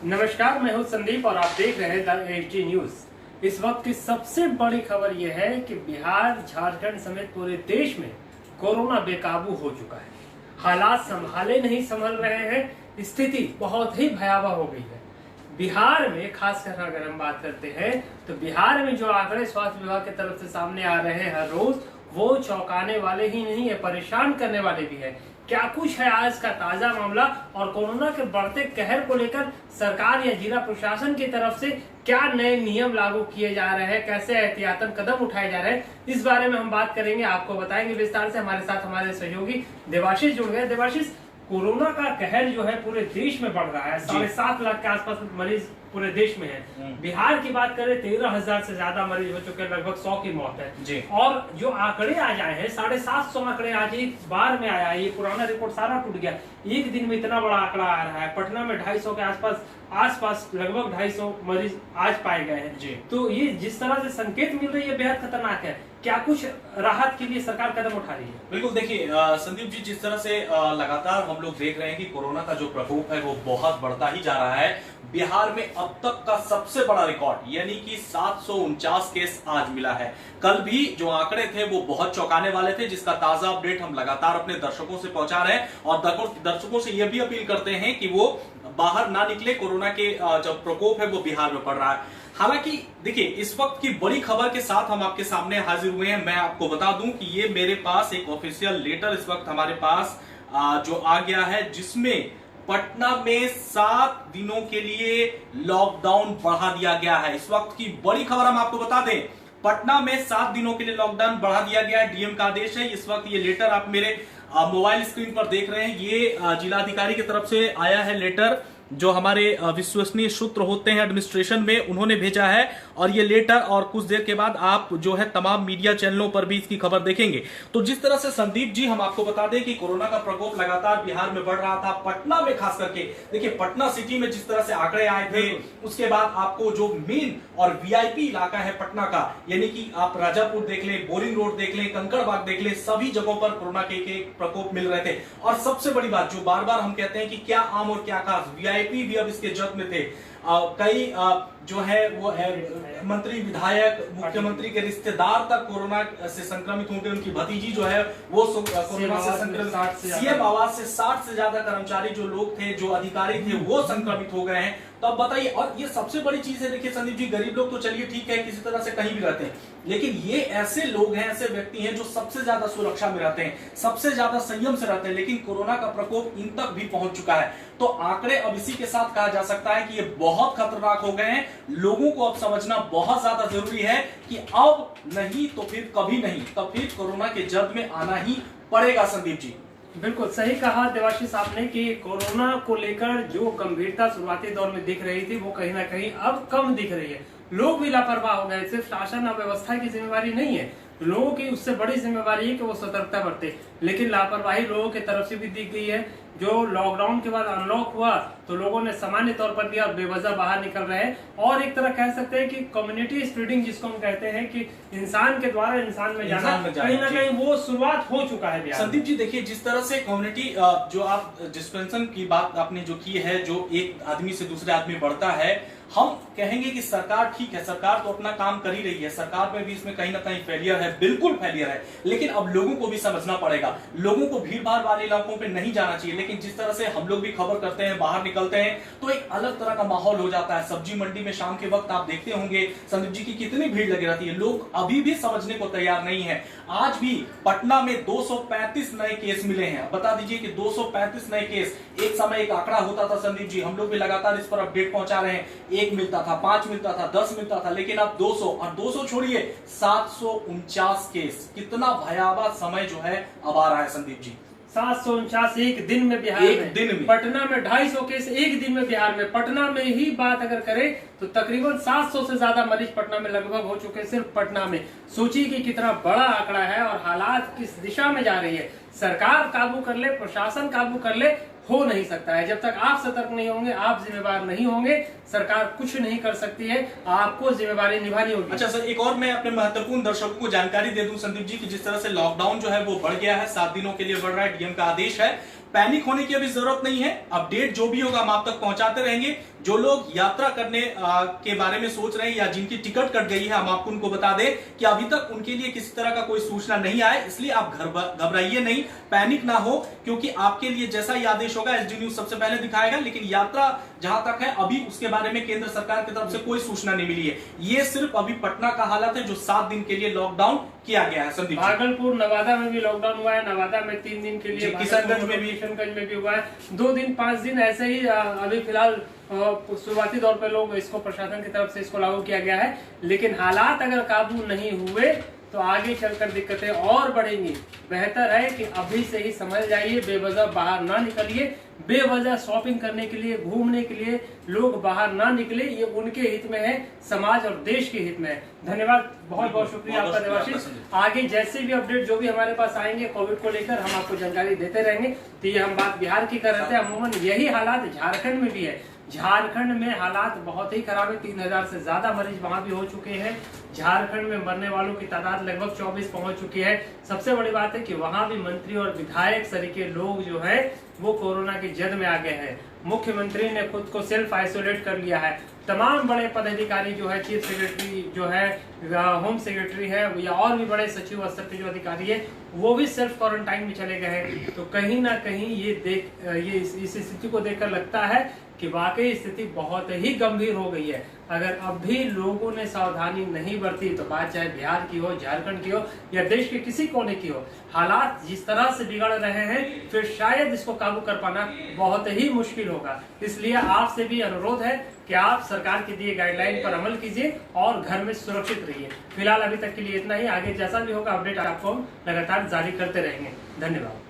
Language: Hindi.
नमस्कार, मैं हूं संदीप और आप देख रहे हैं द एचडी न्यूज। इस वक्त की सबसे बड़ी खबर यह है कि बिहार, झारखंड समेत पूरे देश में कोरोना बेकाबू हो चुका है। हालात संभाले नहीं संभल रहे हैं, स्थिति बहुत ही भयावह हो गई है। बिहार में खासकर अगर हम बात करते हैं तो बिहार में जो आंकड़े स्वास्थ्य विभाग की तरफ से सामने आ रहे हैं हर रोज, वो चौंकाने वाले ही नहीं है, परेशान करने वाले भी है। क्या कुछ है आज का ताजा मामला और कोरोना के बढ़ते कहर को लेकर सरकार या जिला प्रशासन की तरफ से क्या नए नियम लागू किए जा रहे हैं, कैसे एहतियातन कदम उठाए जा रहे हैं, इस बारे में हम बात करेंगे, आपको बताएंगे विस्तार से। हमारे साथ हमारे सहयोगी देवाशीष जुड़ गए। देवाशीष, कोरोना का कहर जो है पूरे देश में बढ़ रहा है। 7.5 लाख के आसपास मरीज पूरे देश में है। बिहार की बात करें 13,000 से ज्यादा मरीज हो चुके हैं, लगभग 100 की मौत है। और जो आंकड़े आ जाए हैं 750 आंकड़े आज एक बार में आया है। ये पुराना रिकॉर्ड सारा टूट गया। एक दिन में इतना बड़ा आंकड़ा आ रहा है। पटना में 250 के आसपास लगभग 250 मरीज आज पाए गए हैं। तो ये जिस तरह से संकेत मिल रही है बेहद खतरनाक है। क्या कुछ राहत के लिए सरकार कदम उठा रही है? बिल्कुल, देखिए संदीप जी, जिस तरह से लगातार हम लोग देख रहे हैं कि कोरोना का जो प्रकोप है वो बहुत बढ़ता ही जा रहा है। बिहार में अब तक का सबसे बड़ा रिकॉर्ड यानी कि 749 केस आज मिला है। कल भी जो आंकड़े थे वो बहुत चौंकाने वाले थे, जिसका ताजा अपडेट हम लगातार अपने दर्शकों से पहुंचा रहे हैं और दर्शकों से यह भी अपील करते हैं कि वो बाहर ना निकले। कोरोना के जो प्रकोप है वो बिहार में बढ़ रहा है। हालांकि देखिए, इस वक्त की बड़ी खबर के साथ हम आपके सामने हाजिर हुए हैं। मैं आपको बता दूं कि ये मेरे पास एक ऑफिशियल लेटर इस वक्त हमारे पास जो आ गया है, जिसमें पटना में 7 दिनों के लिए लॉकडाउन बढ़ा दिया गया है। इस वक्त की बड़ी खबर हम आपको बता दें, पटना में 7 दिनों के लिए लॉकडाउन बढ़ा दिया गया है। डीएम का आदेश है। इस वक्त ये लेटर आप मेरे मोबाइल स्क्रीन पर देख रहे हैं। ये जिलाधिकारी की तरफ से आया है लेटर, जो हमारे विश्वसनीय सूत्र होते हैं एडमिनिस्ट्रेशन में, उन्होंने भेजा है। और ये लेटर और कुछ देर के बाद आप जो है तमाम मीडिया चैनलों पर भी इसकी खबर देखेंगे। तो जिस तरह से संदीप जी हम आपको बता दें कि कोरोना का प्रकोप लगातार बिहार में बढ़ रहा था, पटना में खास करके देखिए, पटना सिटी में जिस तरह से आंकड़े आए थे, उसके बाद आपको जो मेन और वीआईपी इलाका है पटना का, यानी कि आप राजापुर देख लें, बोरिंग रोड देख लें, कंकड़बाग देख लें, सभी जगहों पर कोरोना के प्रकोप मिल रहे थे। और सबसे बड़ी बात जो बार बार हम कहते हैं कि क्या आम और क्या खास, वीआईपी भी अब इसके जद में थे। कई जो है वो है मंत्री, विधायक, मुख्यमंत्री के रिश्तेदार तक कोरोना से संक्रमित हो गए। उनकी भतीजी जो है वो कोरोना से संक्रमित, सीएम आवास से 60 से ज्यादा कर्मचारी जो लोग थे, जो अधिकारी थे, वो संक्रमित हो गए हैं। तो अब बताइए, और ये सबसे बड़ी चीज है, देखिए संदीप जी, गरीब लोग तो चलिए ठीक है, किसी तरह से कहीं भी रहते हैं, लेकिन ये ऐसे लोग हैं, ऐसे व्यक्ति हैं जो सबसे ज्यादा सुरक्षा में रहते हैं, सबसे ज्यादा संयम से रहते हैं, लेकिन कोरोना का प्रकोप इन तक भी पहुंच चुका है। तो आंकड़े अब इसी के साथ कहा जा सकता है कि ये बहुत खतरनाक हो गए हैं। लोगों को अब समझना बहुत ज्यादा जरूरी है कि अब नहीं तो फिर कभी नहीं, तब फिर कोरोना के जद में आना ही पड़ेगा। संदीप जी, बिल्कुल सही कहा देवाशीष आपने कि कोरोना को लेकर जो गंभीरता शुरुआती दौर में दिख रही थी, वो कहीं ना कहीं अब कम दिख रही है। लोग भी लापरवाह हो गए। सिर्फ शासन और व्यवस्था की जिम्मेवारी नहीं है, लोगों की उससे बड़ी जिम्मेवारी है कि वो सतर्कता बरते। लेकिन लापरवाही लोगों की तरफ से भी दिख गई है। जो लॉकडाउन के बाद अनलॉक हुआ तो लोगों ने सामान्य तौर पर भी अब बेवजह बाहर निकल रहे हैं। और एक तरह कह सकते हैं कि कम्युनिटी स्प्रेडिंग, जिसको हम कहते हैं कि इंसान के द्वारा इंसान में जाना, कहीं ना कहीं वो शुरुआत हो चुका है। संदीप जी देखिए, जिस तरह से कम्युनिटी जो आप डिस्पेंसन की बात आपने जो की है, जो एक आदमी से दूसरे आदमी बढ़ता है, हम कहेंगे कि सरकार ठीक है, सरकार तो अपना काम कर ही रही है, सरकार में भी इसमें कहीं ना कहीं फेलियर है, बिल्कुल फेलियर है। लेकिन अब लोगों को भी समझना पड़ेगा, लोगों को भीड़ भाड़ वाले इलाकों पे नहीं जाना चाहिए। लेकिन जिस तरह से हम लोग भी खबर करते हैं, बाहर निकलते हैं, तो एक अलग तरह का माहौल हो जाता है। सब्जी मंडी में शाम के वक्त आप देखते होंगे संदीप जी की कितनी भीड़ लगी रहती है। लोग अभी भी समझने को तैयार नहीं है। आज भी पटना में 235 नए केस मिले हैं। बता दीजिए कि 235 नए केस, एक समय एक आंकड़ा होता था संदीप जी, हम लोग भी लगातार इस पर अपडेट पहुंचा रहे हैं, 1 मिलता था, 5 मिलता था, 10 मिलता था, लेकिन अब 200, और 200 छोड़िए, 749 केस। कितना भयावह समय जो है अब आ रहा है संदीप जी। 749 एक दिन में बिहार में, दिन में। पटना में 250 केस एक दिन में बिहार में। पटना में ही बात अगर करें तो तकरीबन 700 से ज्यादा मरीज पटना में लगभग हो चुके हैं, सिर्फ पटना में। सोचिए कि कितना बड़ा आंकड़ा है और हालात किस दिशा में जा रही है। सरकार काबू कर ले, प्रशासन काबू कर ले, हो नहीं सकता है। जब तक आप सतर्क नहीं होंगे, आप जिम्मेवार नहीं होंगे, सरकार कुछ नहीं कर सकती है। आपको जिम्मेवारी निभानी होगी। अच्छा सर, एक और मैं अपने महत्वपूर्ण दर्शकों को जानकारी दे दूं संदीप जी की, जिस तरह से लॉकडाउन जो है वो बढ़ गया है, 7 दिनों के लिए बढ़ रहा है, डीएम का आदेश है। पैनिक होने की अभी जरूरत नहीं है। अपडेट जो भी होगा हम आप तक पहुंचाते रहेंगे। जो लोग यात्रा करने के बारे में सोच रहे हैं या जिनकी टिकट कट गई है, हम आपको उनको बता दें कि अभी तक उनके लिए किसी तरह का कोई सूचना नहीं आया, इसलिए आप घबराइए नहीं, पैनिक ना हो, क्योंकि आपके लिए जैसा ही आदेश होगा एसडी न्यूज सबसे पहले दिखाएगा। लेकिन यात्रा जहां तक है अभी उसके बारे में केंद्र सरकार की तरफ से कोई सूचना नहीं मिली है। ये सिर्फ अभी पटना का हालत है जो 7 दिन के लिए लॉकडाउन किया गया है। संदीप, भागलपुर नवादा में भी लॉकडाउन हुआ है, नवादा में 3 दिन के लिए, किशनगंज में भी हुआ है, 2 दिन 5 दिन ऐसे ही अभी फिलहाल शुरुआती दौर पर लोग इसको प्रशासन की तरफ से इसको लागू किया गया है। लेकिन हालात अगर काबू नहीं हुए तो आगे चलकर दिक्कतें और बढ़ेंगी। बेहतर है कि अभी से ही समझ जाइए, बेवजह बाहर ना निकलिए, बेवजह शॉपिंग करने के लिए, घूमने के लिए लोग बाहर ना निकले, ये उनके हित में है, समाज और देश के हित में है। धन्यवाद, बहुत बहुत शुक्रिया आपका देवाशीष। आगे जैसे भी अपडेट जो भी हमारे पास आएंगे कोविड को लेकर हम आपको जानकारी देते रहेंगे। तो ये हम बात बिहार की कर रहे थे, अमूमन यही हालात झारखंड में भी है। झारखंड में हालात बहुत ही खराब है, 3000 से ज्यादा मरीज वहां भी हो चुके हैं। झारखंड में मरने वालों की तादाद लगभग 24 पहुंच चुकी है। सबसे बड़ी बात है कि वहां भी मंत्री और विधायक सरीके लोग जो है वो कोरोना की जद में आ गए हैं। मुख्यमंत्री ने खुद को सेल्फ आइसोलेट कर लिया है। तमाम बड़े पदाधिकारी जो है, चीफ सेक्रेटरी जो है, होम सेक्रेटरी है या और भी बड़े सचिव स्तर के जो अधिकारी है वो भी सेल्फ क्वारंटाइन में चले गए हैं। तो कहीं ना कहीं ये इस स्थिति को देखकर लगता है कि वाकई स्थिति बहुत ही गंभीर हो गई है। अगर अब भी लोगों ने सावधानी नहीं बरती तो बात चाहे बिहार की हो, झारखंड की हो या देश के किसी कोने की हो, हालात जिस तरह से बिगड़ रहे हैं फिर शायद इसको काबू कर पाना बहुत ही मुश्किल होगा। इसलिए आपसे भी अनुरोध है कि आप सरकार के दिए गाइडलाइन पर अमल कीजिए और घर में सुरक्षित रहिए। फिलहाल अभी तक के लिए इतना ही, आगे जैसा भी होगा अपडेट आपको लगातार जारी करते रहेंगे। धन्यवाद।